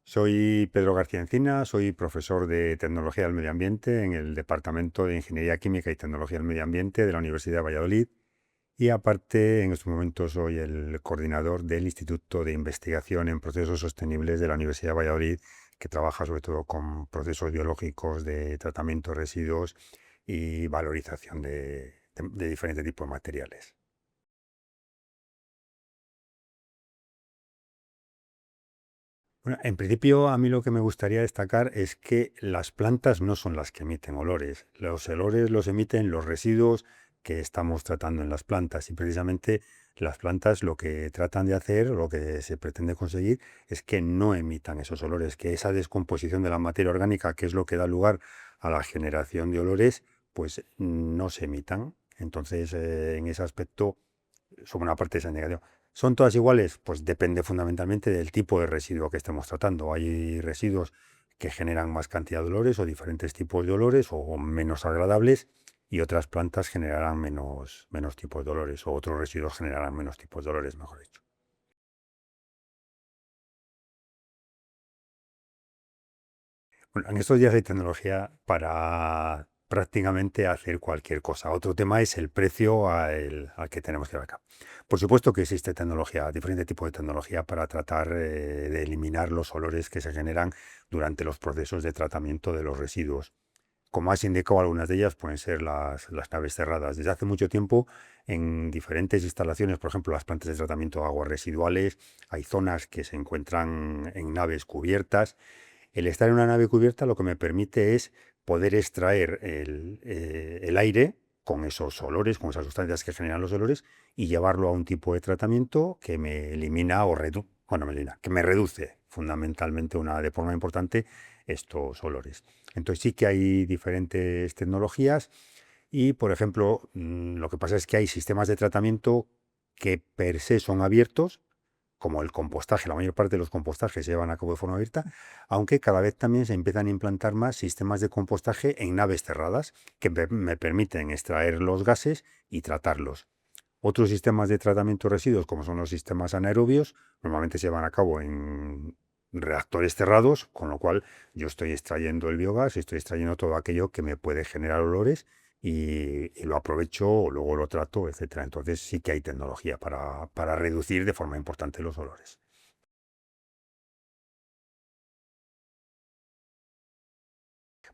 Soy Pedro García Encina, soy profesor de Tecnología del Medio Ambiente en el Departamento de Ingeniería Química y Tecnología del Medio Ambiente de la Universidad de Valladolid y aparte en estos momentos soy el coordinador del Instituto de Investigación en Procesos Sostenibles de la Universidad de Valladolid, que trabaja sobre todo con procesos biológicos de tratamiento de residuos y valorización de diferentes tipos de materiales. Bueno, en principio, a mí lo que me gustaría destacar es que las plantas no son las que emiten olores. Los olores los emiten los residuos que estamos tratando en las plantas. Y precisamente las plantas lo que tratan de hacer, o lo que se pretende conseguir, es que no emitan esos olores, que esa descomposición de la materia orgánica, que es lo que da lugar a la generación de olores, pues no se emitan. Entonces, en ese aspecto, son una parte de esa negación. ¿Son todas iguales? Pues depende fundamentalmente del tipo de residuo que estemos tratando. Hay residuos que generan más cantidad de olores o diferentes tipos de olores o menos agradables y otras plantas generarán menos tipos de olores o otros residuos generarán menos tipos de olores, mejor dicho. Bueno, en estos días hay tecnología para prácticamente hacer cualquier cosa. Otro tema es el precio al que tenemos que ir acá. Por supuesto que existe tecnología, diferente tipo de tecnología para tratar de eliminar los olores que se generan durante los procesos de tratamiento de los residuos. Como has indicado, algunas de ellas pueden ser las naves cerradas. Desde hace mucho tiempo, en diferentes instalaciones, por ejemplo, las plantas de tratamiento de aguas residuales, hay zonas que se encuentran en naves cubiertas. El estar en una nave cubierta lo que me permite es poder extraer el aire con esos olores, con esas sustancias que generan los olores, y llevarlo a un tipo de tratamiento que me elimina o bueno, que me reduce fundamentalmente de forma importante estos olores. Entonces sí que hay diferentes tecnologías y, por ejemplo, lo que pasa es que hay sistemas de tratamiento que per se son abiertos, como el compostaje. La mayor parte de los compostajes se llevan a cabo de forma abierta, aunque cada vez también se empiezan a implantar más sistemas de compostaje en naves cerradas que me permiten extraer los gases y tratarlos. Otros sistemas de tratamiento de residuos, como son los sistemas anaerobios, normalmente se llevan a cabo en reactores cerrados, con lo cual yo estoy extrayendo el biogás, estoy extrayendo todo aquello que me puede generar olores y lo aprovecho o luego lo trato, etcétera. Entonces sí que hay tecnología para reducir de forma importante los olores.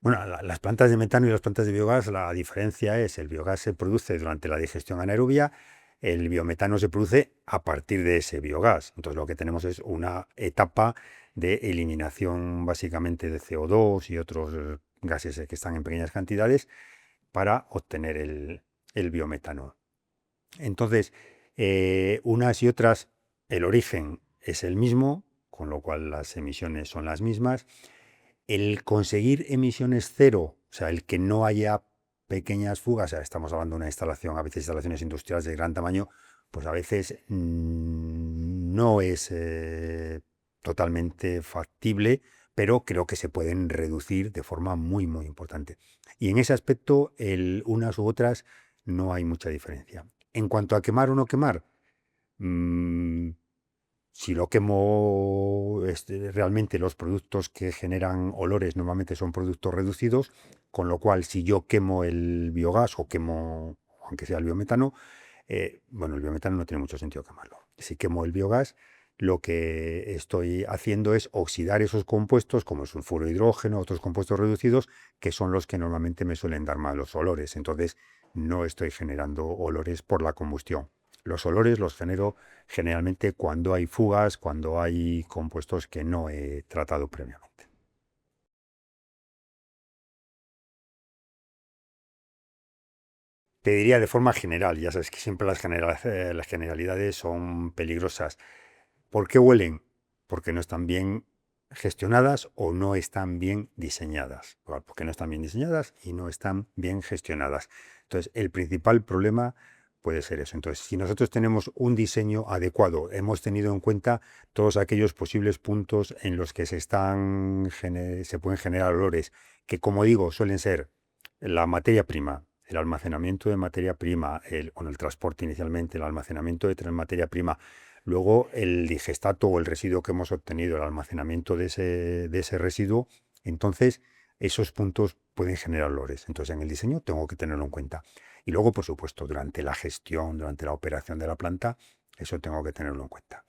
Bueno, las plantas de metano y las plantas de biogás, la diferencia es el biogás se produce durante la digestión anaerobia, el biometano se produce a partir de ese biogás. Entonces lo que tenemos es una etapa de eliminación básicamente de CO2 y otros gases que están en pequeñas cantidades para obtener el biometano. Entonces, unas y otras, el origen es el mismo, con lo cual las emisiones son las mismas. El conseguir emisiones cero, o sea, el que no haya pequeñas fugas, o sea, estamos hablando de una instalación, a veces instalaciones industriales de gran tamaño, pues a veces no es totalmente factible, pero creo que se pueden reducir de forma muy importante. Y en ese aspecto, unas u otras, no hay mucha diferencia. En cuanto a quemar o no quemar, mm, si lo quemo, realmente los productos que generan olores normalmente son productos reducidos, con lo cual si yo quemo el biogás o quemo, aunque sea el biometano, bueno, el biometano no tiene mucho sentido quemarlo. Si quemo el biogás, lo que estoy haciendo es oxidar esos compuestos, como el sulfuro de hidrógeno, otros compuestos reducidos, que son los que normalmente me suelen dar malos olores. Entonces, no estoy generando olores por la combustión. Los olores los genero generalmente cuando hay fugas, cuando hay compuestos que no he tratado previamente. Te diría de forma general, ya sabes que siempre las generalidades son peligrosas. ¿Por qué huelen? Porque no están bien gestionadas o no están bien diseñadas. Porque no están bien diseñadas y no están bien gestionadas. Entonces, el principal problema puede ser eso. Entonces, si nosotros tenemos un diseño adecuado, hemos tenido en cuenta todos aquellos posibles puntos en los que se pueden generar olores, que como digo, suelen ser la materia prima, el almacenamiento de materia prima, el transporte inicialmente, el almacenamiento de materia prima, Luego el digestato o el residuo que hemos obtenido, el almacenamiento de ese residuo, entonces esos puntos pueden generar olores. Entonces en el diseño tengo que tenerlo en cuenta. Y luego, por supuesto, durante la gestión, durante la operación de la planta, eso tengo que tenerlo en cuenta.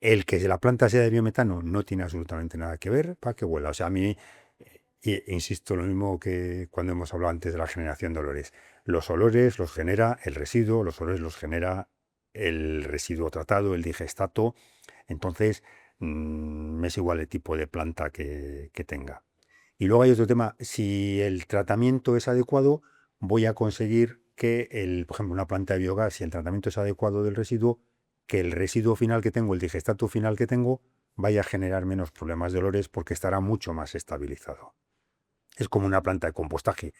El que la planta sea de biometano no tiene absolutamente nada que ver para que huela. O sea, a mí, insisto, lo mismo que cuando hemos hablado antes de la generación de olores. Los olores los genera el residuo, los olores los genera el residuo tratado, el digestato. Entonces, me es igual el tipo de planta que tenga. Y luego hay otro tema, si el tratamiento es adecuado, voy a conseguir que, por ejemplo, una planta de biogás, si el tratamiento es adecuado del residuo, que el residuo final que tengo, el digestato final que tengo, vaya a generar menos problemas de olores porque estará mucho más estabilizado. Es como una planta de compostaje.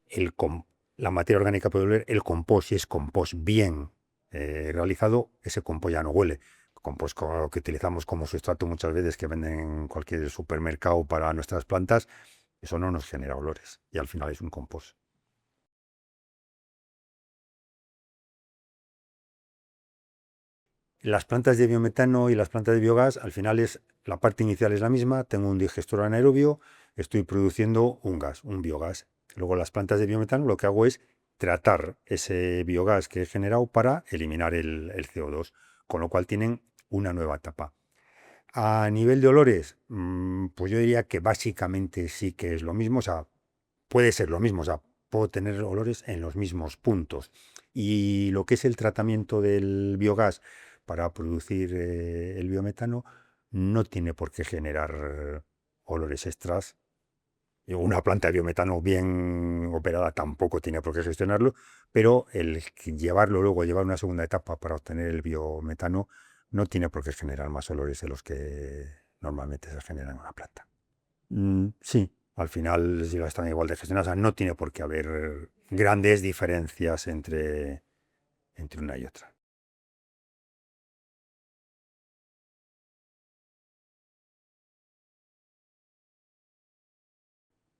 El com- la materia orgánica puede oler, el compost, si es compost bien realizado, ese compost ya no huele. Compost que utilizamos como sustrato muchas veces que venden en cualquier supermercado para nuestras plantas, eso no nos genera olores y al final es un compost. Las plantas de biometano y las plantas de biogás, al final la parte inicial es la misma, tengo un digestor anaerobio, estoy produciendo un gas, un biogás. Luego las plantas de biometano lo que hago es tratar ese biogás que he generado para eliminar el CO2, con lo cual tienen una nueva etapa. A nivel de olores, pues yo diría que básicamente sí que es lo mismo, o sea, puede ser lo mismo, o sea, puedo tener olores en los mismos puntos. Y lo que es el tratamiento del biogás para producir el biometano no tiene por qué generar olores extras. Una planta de biometano bien operada tampoco tiene por qué gestionarlo, pero el llevarlo luego, llevar una segunda etapa para obtener el biometano, no tiene por qué generar más olores de los que normalmente se generan en una planta. Sí, al final, si las están igual de gestionadas, o sea, no tiene por qué haber grandes diferencias entre una y otra.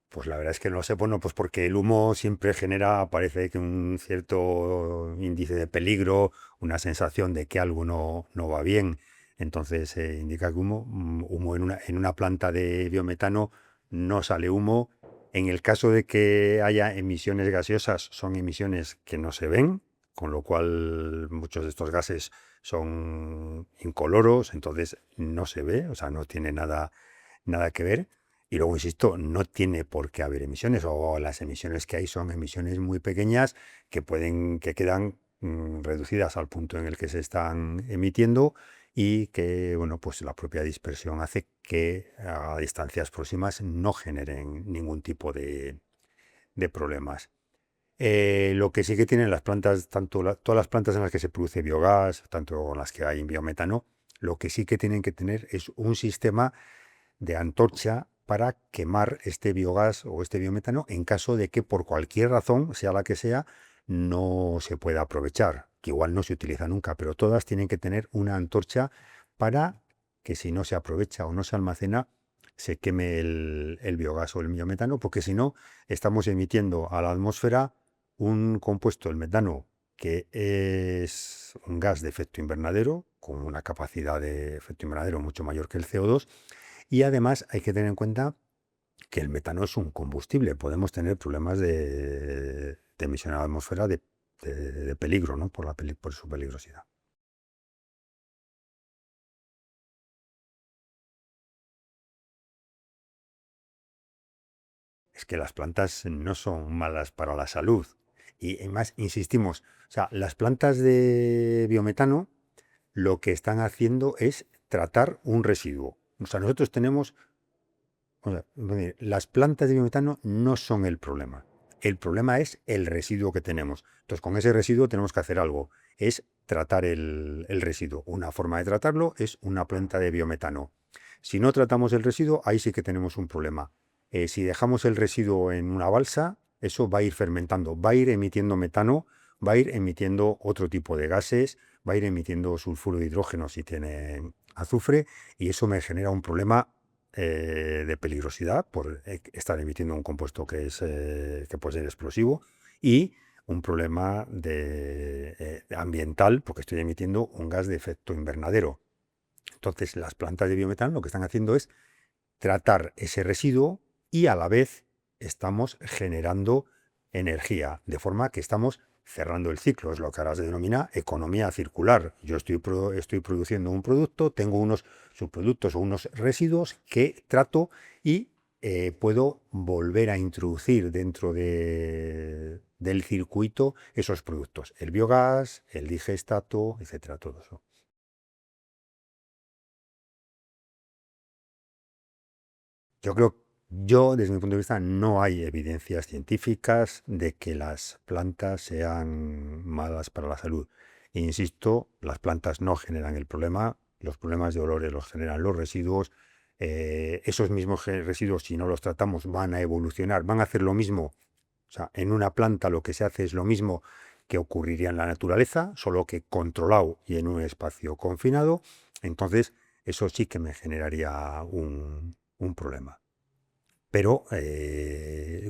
Pues la verdad es que no lo sé, bueno, pues porque el humo siempre genera, parece que un cierto índice de peligro, una sensación de que algo no va bien. Entonces indica que humo en una planta de biometano no sale humo. En el caso de que haya emisiones gaseosas, son emisiones que no se ven, con lo cual muchos de estos gases son incoloros, entonces no se ve, o sea, no tiene nada que ver. Y luego, insisto, no tiene por qué haber emisiones, o las emisiones que hay son emisiones muy pequeñas que quedan reducidas al punto en el que se están emitiendo y que, bueno, pues la propia dispersión hace que a distancias próximas no generen ningún tipo de problemas. Lo que sí que tienen las plantas, todas las plantas en las que se produce biogás, tanto en las que hay biometano, lo que sí que tienen que tener es un sistema de antorcha para quemar este biogás o este biometano en caso de que por cualquier razón, sea la que sea, no se pueda aprovechar, que igual no se utiliza nunca, pero todas tienen que tener una antorcha para que si no se aprovecha o no se almacena, se queme el biogás o el biometano, porque si no, estamos emitiendo a la atmósfera un compuesto, el metano, que es un gas de efecto invernadero, con una capacidad de efecto invernadero mucho mayor que el CO2, y además hay que tener en cuenta que el metano es un combustible. Podemos tener problemas de emisión a la atmósfera de peligro, ¿no? Por su peligrosidad. Es que las plantas no son malas para la salud. Y además, insistimos, o sea, las plantas de biometano lo que están haciendo es tratar un residuo. O sea, nosotros tenemos O sea, las plantas de biometano no son el problema. El problema es el residuo que tenemos. Entonces, con ese residuo tenemos que hacer algo. Es tratar el residuo. Una forma de tratarlo es una planta de biometano. Si no tratamos el residuo, ahí sí que tenemos un problema. Si dejamos el residuo en una balsa, eso va a ir fermentando, va a ir emitiendo metano, va a ir emitiendo otro tipo de gases, va a ir emitiendo sulfuro de hidrógeno si tiene azufre, y eso me genera un problema de peligrosidad por estar emitiendo un compuesto que puede ser explosivo y un problema ambiental porque estoy emitiendo un gas de efecto invernadero. Entonces, las plantas de biometano lo que están haciendo es tratar ese residuo y a la vez estamos generando energía, de forma que estamos cerrando el ciclo. Es lo que ahora se denomina economía circular. Yo estoy produciendo un producto, tengo unos subproductos o unos residuos que trato y puedo volver a introducir dentro del circuito esos productos. El biogás, el digestato, etcétera, todo eso. Yo creo, desde mi punto de vista, no hay evidencias científicas de que las plantas sean malas para la salud. E insisto, las plantas no generan el problema, los problemas de olores los generan los residuos. Esos mismos residuos, si no los tratamos, van a evolucionar, van a hacer lo mismo. O sea, en una planta lo que se hace es lo mismo que ocurriría en la naturaleza, solo que controlado y en un espacio confinado. Entonces, eso sí que me generaría un problema. Pero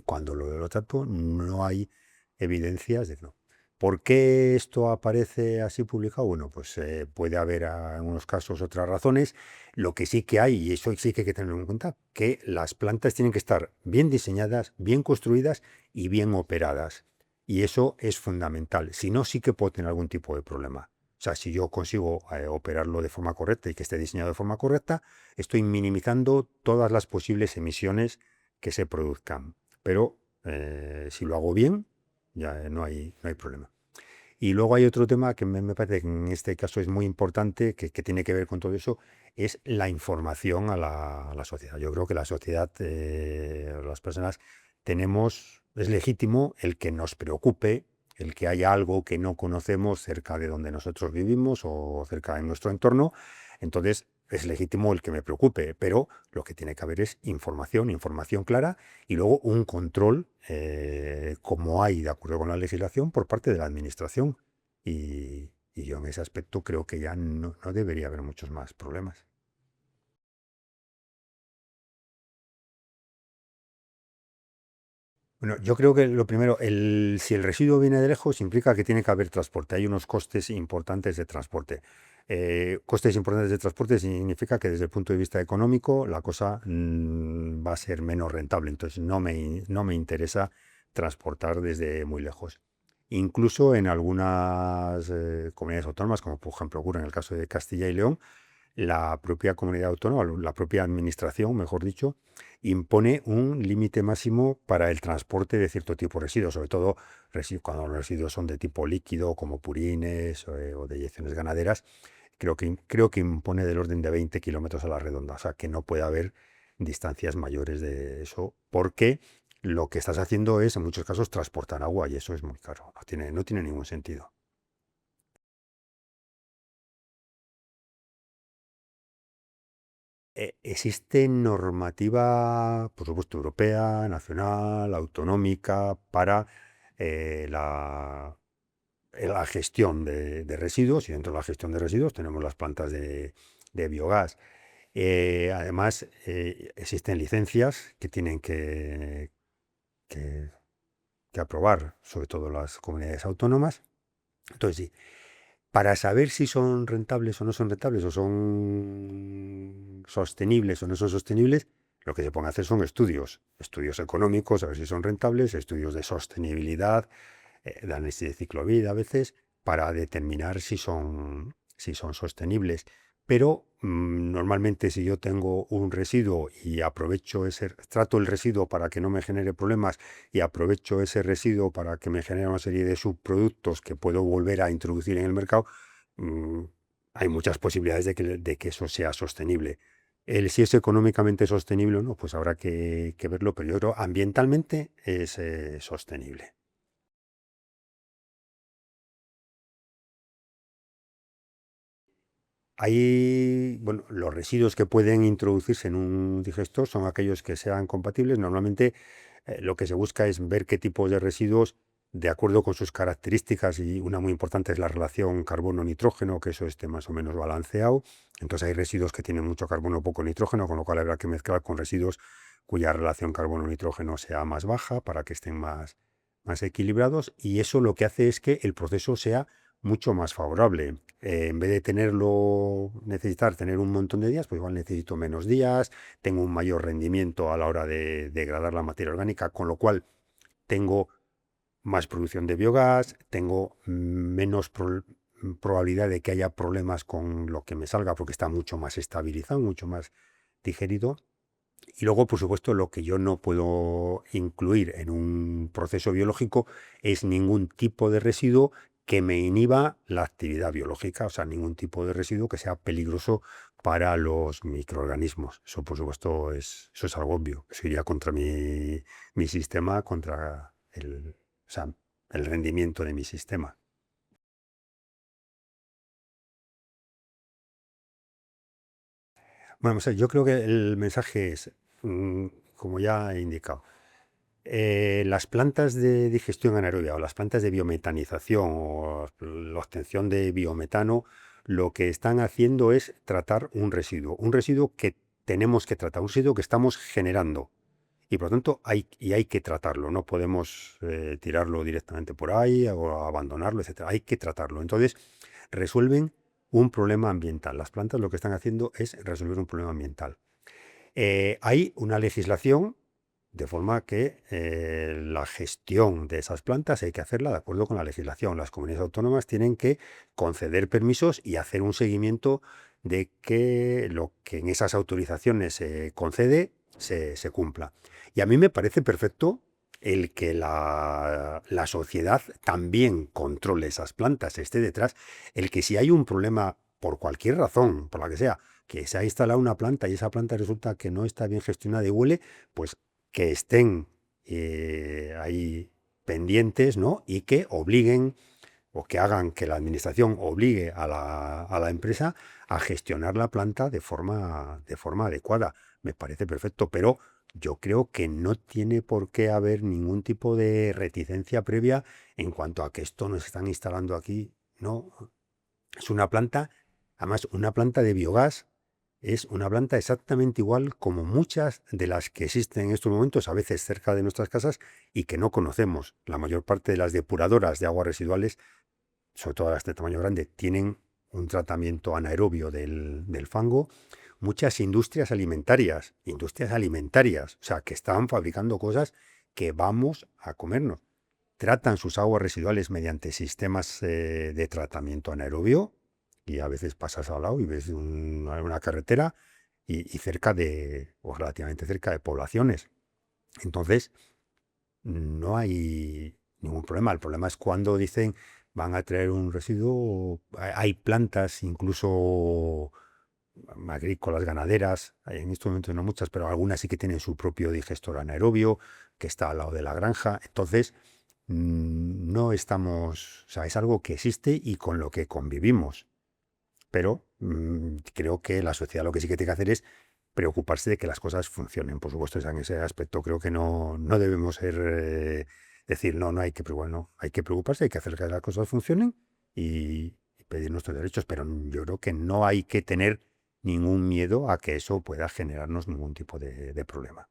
cuando lo trato no hay evidencias de que no. ¿Por qué esto aparece así publicado? Bueno, pues puede haber en unos casos otras razones. Lo que sí que hay, y eso sí que hay que tenerlo en cuenta, que las plantas tienen que estar bien diseñadas, bien construidas y bien operadas. Y eso es fundamental. Si no, sí que puede tener algún tipo de problema. O sea, si yo consigo operarlo de forma correcta y que esté diseñado de forma correcta, estoy minimizando todas las posibles emisiones que se produzcan. Pero si lo hago bien, ya no hay problema. Y luego hay otro tema que me parece que en este caso es muy importante, que tiene que ver con todo eso, es la información a la sociedad. Yo creo que la sociedad, las personas, es legítimo el que nos preocupe, el que haya algo que no conocemos cerca de donde nosotros vivimos o cerca de nuestro entorno. Entonces, es legítimo el que me preocupe, pero lo que tiene que haber es información, información clara y luego un control, como hay de acuerdo con la legislación, por parte de la administración. Y yo en ese aspecto creo que ya no debería haber muchos más problemas. Bueno, yo creo que lo primero, si el residuo viene de lejos, implica que tiene que haber transporte. Hay unos costes importantes de transporte. Costes importantes de transporte significa que desde el punto de vista económico la cosa va a ser menos rentable. Entonces no me interesa transportar desde muy lejos. Incluso en algunas comunidades autónomas, como por ejemplo ocurre en el caso de Castilla y León, la propia comunidad autónoma, la propia administración, mejor dicho, impone un límite máximo para el transporte de cierto tipo de residuos, sobre todo cuando los residuos son de tipo líquido, como purines o deyecciones ganaderas. Creo que impone del orden de 20 kilómetros a la redonda, o sea que no puede haber distancias mayores de eso, porque lo que estás haciendo es, en muchos casos, transportar agua y eso es muy caro, no tiene ningún sentido. Existe normativa, por supuesto, europea, nacional, autonómica, para la gestión de residuos, y dentro de la gestión de residuos tenemos las plantas de biogás. Además, existen licencias que tienen que- que aprobar, sobre todo las comunidades autónomas. Entonces, sí, para saber si son rentables o no son rentables, o son sostenibles o no son sostenibles, lo que se pueden hacer son estudios económicos, a ver si son rentables, estudios de sostenibilidad, de análisis de ciclo de vida a veces, para determinar si son sostenibles. Pero normalmente si yo tengo un residuo y trato el residuo para que no me genere problemas y aprovecho ese residuo para que me genere una serie de subproductos que puedo volver a introducir en el mercado, mm, hay muchas posibilidades de que eso sea sostenible. Si es económicamente sostenible o no, pues habrá que verlo, pero yo creo ambientalmente es sostenible. Bueno, los residuos que pueden introducirse en un digestor son aquellos que sean compatibles. Normalmente lo que se busca es ver qué tipos de residuos, de acuerdo con sus características, y una muy importante es la relación carbono-nitrógeno, que eso esté más o menos balanceado. Entonces hay residuos que tienen mucho carbono o poco nitrógeno, con lo cual habrá que mezclar con residuos cuya relación carbono-nitrógeno sea más baja para que estén más más equilibrados, y eso lo que hace es que el proceso sea mucho más favorable. En vez de necesitar tener un montón de días, pues igual necesito menos días, tengo un mayor rendimiento a la hora de degradar la materia orgánica, con lo cual tengo más producción de biogás, tengo menos probabilidad de que haya problemas con lo que me salga porque está mucho más estabilizado, mucho más digerido. Y luego, por supuesto, lo que yo no puedo incluir en un proceso biológico es ningún tipo de residuo que me inhiba la actividad biológica, o sea, ningún tipo de residuo que sea peligroso para los microorganismos. Eso, por supuesto, eso es algo obvio. Eso iría contra mi sistema, contra o sea, el rendimiento de mi sistema. Bueno, o sea, yo creo que el mensaje es, como ya he indicado, las plantas de digestión anaerobia o las plantas de biometanización o la obtención de biometano, lo que están haciendo es tratar un residuo que tenemos que tratar, un residuo que estamos generando. Y por lo tanto hay que tratarlo, no podemos tirarlo directamente por ahí o abandonarlo, etcétera. Hay que tratarlo. Entonces, resuelven un problema ambiental. Las plantas lo que están haciendo es resolver un problema ambiental. Hay una legislación de forma que la gestión de esas plantas hay que hacerla de acuerdo con la legislación. Las comunidades autónomas tienen que conceder permisos y hacer un seguimiento de que lo que en esas autorizaciones se concede se cumpla. Y a mí me parece perfecto el que la sociedad también controle esas plantas, esté detrás, el que si hay un problema por cualquier razón, por la que sea, que se ha instalado una planta y esa planta resulta que no está bien gestionada y huele, pues que estén ahí pendientes, ¿no? Y que obliguen o que hagan que la administración obligue a la empresa a gestionar la planta de forma adecuada. Me parece perfecto, pero yo creo que no tiene por qué haber ningún tipo de reticencia previa en cuanto a que esto nos están instalando aquí. No, es una planta, además una planta de biogás, es una planta exactamente igual como muchas de las que existen en estos momentos, a veces cerca de nuestras casas, y que no conocemos. La mayor parte de las depuradoras de aguas residuales, sobre todo las de tamaño grande, tienen un tratamiento anaerobio del fango. Muchas industrias alimentarias, o sea, que están fabricando cosas que vamos a comernos. Tratan sus aguas residuales mediante sistemas de tratamiento anaerobio, y a veces pasas al lado y ves una carretera y cerca o relativamente cerca de poblaciones. Entonces, no hay ningún problema. El problema es cuando dicen van a traer un residuo. Hay plantas, incluso agrícolas, ganaderas, hay en estos momentos no muchas, pero algunas sí que tienen su propio digestor anaerobio, que está al lado de la granja. Entonces, no estamos, o sea, es algo que existe y con lo que convivimos. Pero creo que la sociedad lo que sí que tiene que hacer es preocuparse de que las cosas funcionen. Por supuesto, en ese aspecto creo que no debemos decir, no hay que preocuparse, no, hay que preocuparse, hay que hacer que las cosas funcionen y pedir nuestros derechos, pero yo creo que no hay que tener ningún miedo a que eso pueda generarnos ningún tipo de problema.